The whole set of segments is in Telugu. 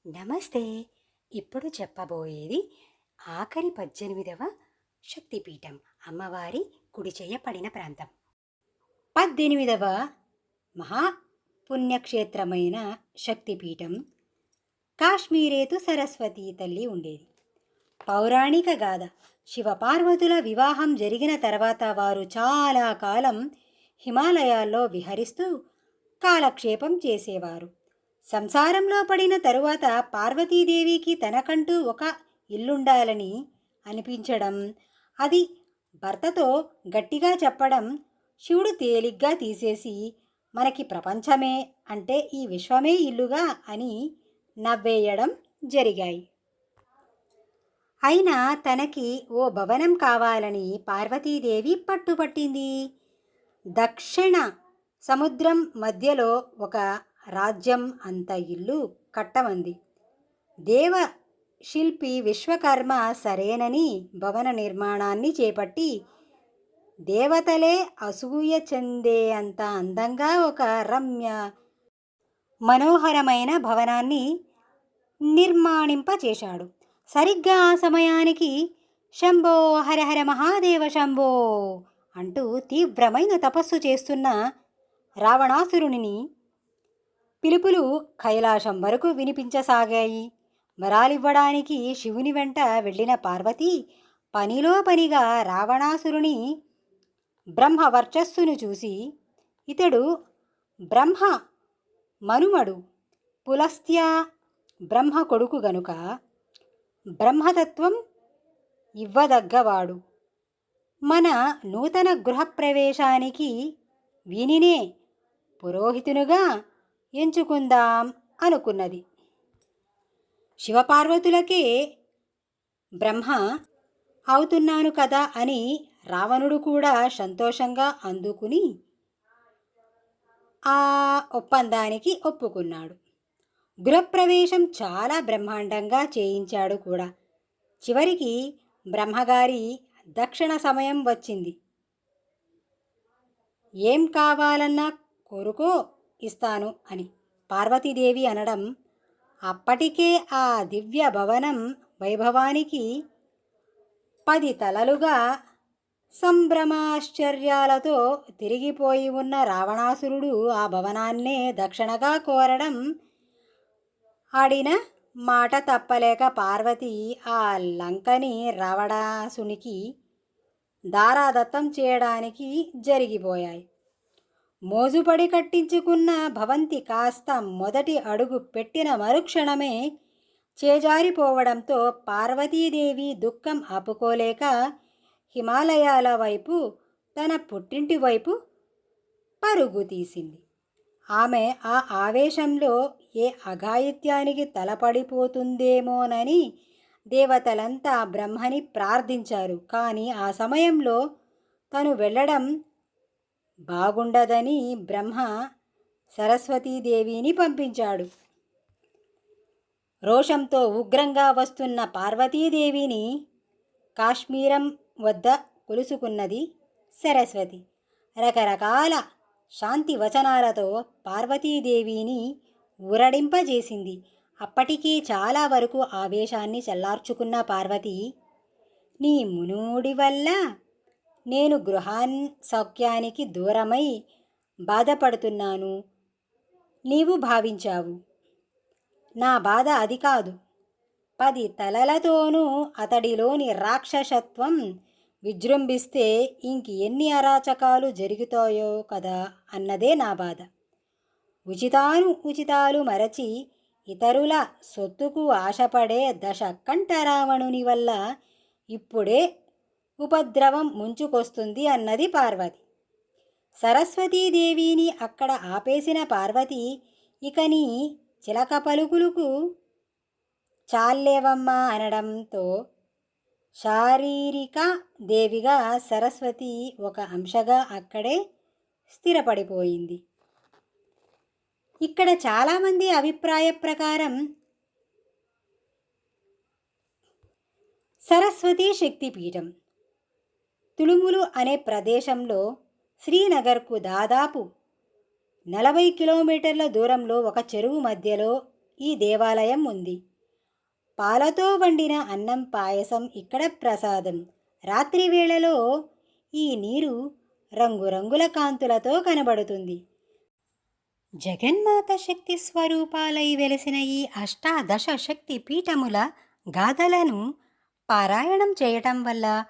నమస్తే. ఇప్పుడు చెప్పబోయేది ఆఖరి 18వ శక్తిపీఠం, అమ్మవారి కుడి చెయ్య పడిన ప్రాంతం. 18వ మహాపుణ్యక్షేత్రమైన శక్తిపీఠం కాశ్మీరేతు సరస్వతీ తల్లి ఉండేది. పౌరాణిక గాథ. శివపార్వతుల వివాహం జరిగిన తర్వాత వారు చాలా కాలం హిమాలయాల్లో విహరిస్తూ కాలక్షేపం చేసేవారు. సంసారంలో పడిన తరువాత పార్వతీదేవికి తనకంటూ ఒక ఇల్లుండాలని అనిపించడం, అది భర్తతో గట్టిగా చెప్పడం శివుడు తేలిగ్గా తీసేసి మనకి ప్రపంచమే అంటే ఈ విశ్వమే ఇల్లుగా అని నవ్వేయడం జరిగాయి. అయినా తనకి ఓ భవనం కావాలని పార్వతీదేవి పట్టుపట్టింది. దక్షిణ సముద్రం మధ్యలో ఒక రాజ్యం అంత ఇల్లు కట్టమంది. దేవ శిల్పి విశ్వకర్మ సరేనని భవన నిర్మాణాన్ని చేపట్టి దేవతలే అసూయ చెందే అంత అందంగా ఒక రమ్య మనోహరమైన భవనాన్ని నిర్మాణింపచేశాడు. సరిగ్గా ఆ సమయానికి శంభో హరహర మహాదేవ శంభో అంటూ తీవ్రమైన తపస్సు చేస్తున్న రావణాసురుని పిలుపులు కైలాసం వరకు వినిపించసాగాయి. వరాలివ్వడానికి శివుని వెంట వెళ్ళిన పార్వతి పనిలో పనిగా రావణాసురుని బ్రహ్మ వర్చస్సును చూసి, ఇతడు బ్రహ్మ మనుమడు, పులస్త్య బ్రహ్మ కొడుకు గనుక బ్రహ్మతత్వం ఇవ్వదగ్గవాడు. మన నూతన గృహప్రవేశానికి వీనినే పురోహితునుగా ఎంచుకుందాం అనుకున్నది. శివపార్వతులకే బ్రహ్మ అవుతున్నాను కదా అని రావణుడు కూడా సంతోషంగా అందుకుని ఆ ఒప్పందానికి ఒప్పుకున్నాడు. గృహప్రవేశం చాలా బ్రహ్మాండంగా చేయించాడు కూడా. చివరికి బ్రహ్మగారి దక్షిణ సమయం వచ్చింది. ఏం కావాలన్నా కోరుకో ఇస్తాను అని పార్వతీదేవి అనడం, అప్పటికే ఆ దివ్య భవనం వైభవానికి 10 తలలుగా సంభ్రమాశ్చర్యాలతో తిరిగిపోయి ఉన్న రావణాసురుడు ఆ భవనాన్నే దక్షిణగా కోరడం, ఆడిన మాట తప్పలేక పార్వతి ఆ లంకని రావణాసునికి దారాదత్తం చేయడానికి జరిగిపోయాయి. మోజుపడి కట్టించుకున్న భవంతి కాస్త మొదటి అడుగు పెట్టిన మరుక్షణమే చేజారిపోవడంతో పార్వతీదేవి దుఃఖం ఆపుకోలేక హిమాలయాల వైపు, తన పుట్టింటి వైపు పరుగు తీసింది. ఆమె ఆ ఆవేశంలో ఏ అఘాయిత్యానికి తలపడిపోతుందేమోనని దేవతలంతా బ్రహ్మని ప్రార్థించారు. కానీ ఆ సమయంలో తను వెళ్ళడం బాగుండదని బ్రహ్మ సరస్వతీదేవిని పంపించాడు. రోషంతో ఉగ్రంగా వస్తున్న పార్వతీదేవిని కాశ్మీరం వద్ద కొలుసుకున్నది సరస్వతి. రకరకాల శాంతి వచనాలతో పార్వతీదేవిని ఊరడింపజేసింది. అప్పటికీ చాలా వరకు ఆవేశాన్ని చల్లార్చుకున్న పార్వతి, నీ మునుడి వల్ల నేను సౌఖ్యానికి దూరమై బాధపడుతున్నాను నీవు భావించావు. నా బాధ అది కాదు. 10 తలలతోనూ అతడిలోని రాక్షసత్వం విజృంభిస్తే ఇంక ఎన్ని అరాచకాలు జరుగుతాయో కదా అన్నదే నా బాధ. ఉచితాలు మరచి ఇతరుల సొత్తుకు ఆశపడే దశకంఠ రావణుని వల్ల ఇప్పుడే ఉపద్రవం ముంచుకొస్తుంది అన్నది పార్వతి. సరస్వతీదేవిని అక్కడ ఆపేసిన పార్వతి, ఇక నీ చిలక పలుకులకు చాలేవమ్మా అనడంతో శారీరక దేవిగా సరస్వతి ఒక అంశగా అక్కడే స్థిరపడిపోయింది. ఇక్కడ చాలామంది అభిప్రాయ ప్రకారం సరస్వతీ శక్తిపీఠం తులుములు అనే ప్రదేశంలో శ్రీనగర్కు దాదాపు 40 కిలోమీటర్ల దూరంలో ఒక చెరువు మధ్యలో ఈ దేవాలయం ఉంది. పాలతో వండిన అన్నం పాయసం ఇక్కడ ప్రసాదం. రాత్రి వేళలో ఈ నీరు రంగురంగుల కాంతులతో కనబడుతుంది. జగన్మాత శక్తి స్వరూపాలై వెలిసిన ఈ అష్టాదశ శక్తి పీఠముల గాథలను పారాయణం చేయటం వల్ల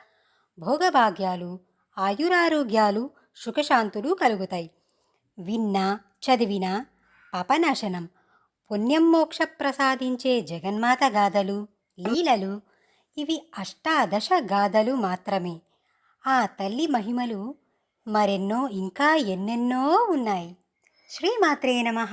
భోగభాగ్యాలు, ఆయురారోగ్యాలు, సుఖశాంతులు కలుగుతాయి. విన్నా చదివినా పాపనాశనం, పుణ్యం మోక్ష ప్రసాదించే జగన్మాత గాథలు, లీలలు ఇవి అష్టాదశ గాథలు మాత్రమే. ఆ తల్లి మహిమలు మరెన్నో ఇంకా ఎన్నెన్నో ఉన్నాయి. శ్రీమాత్రే నమః.